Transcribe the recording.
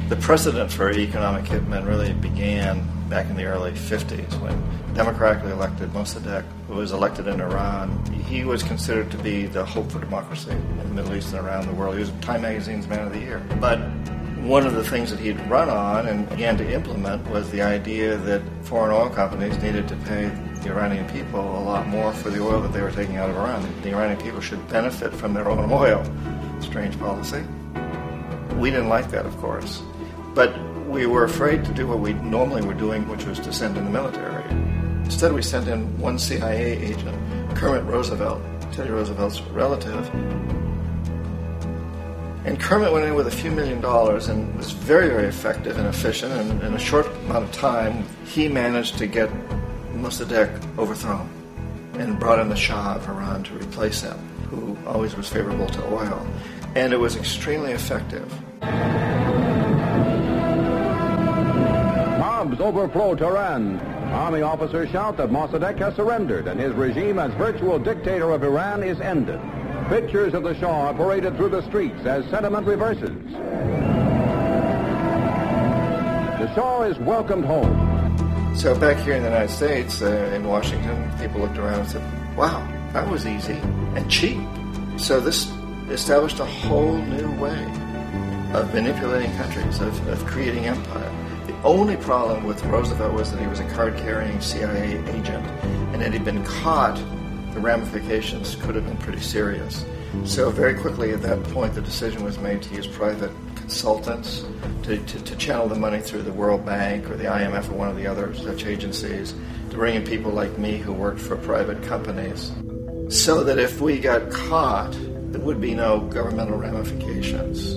The precedent for economic hitmen really began back in the early 50s when democratically elected Mossadegh, who was elected in Iran, he was considered to be the hope for democracy in the Middle East and around the world. He was Time Magazine's Man of the Year. But one of the things that he'd run on and began to implement was the idea that foreign oil companies needed to pay the Iranian people a lot more for the oil that they were taking out of Iran. The Iranian people should benefit from their own oil. Strange policy. We didn't like that, of course. But we were afraid to do what we normally were doing, which was to send in the military. Instead, we sent in one CIA agent, Kermit Roosevelt, Teddy Roosevelt's relative. And Kermit went in with a few $1 million and was very, very effective and efficient. And in a short amount of time, he managed to get Mossadegh overthrown and brought in the Shah of Iran to replace him, who always was favorable to oil. And it was extremely effective. Mobs overflow Tehran. Army officers shout that Mossadegh has surrendered and his regime as virtual dictator of Iran is ended. Pictures of the Shah are paraded through the streets as sentiment reverses. The Shah is welcomed home. So back here in the United States, in Washington, people looked around and said, wow, that was easy and cheap. So this established a whole new way of manipulating countries, of creating empire. The only problem with Roosevelt was that he was a card-carrying CIA agent, and had he been caught, the ramifications could have been pretty serious. So very quickly at that point, the decision was made to use private consultants to channel the money through the World Bank or the IMF or one of the other such agencies, to bring in people like me who worked for private companies, so that if we got caught, there would be no governmental ramifications.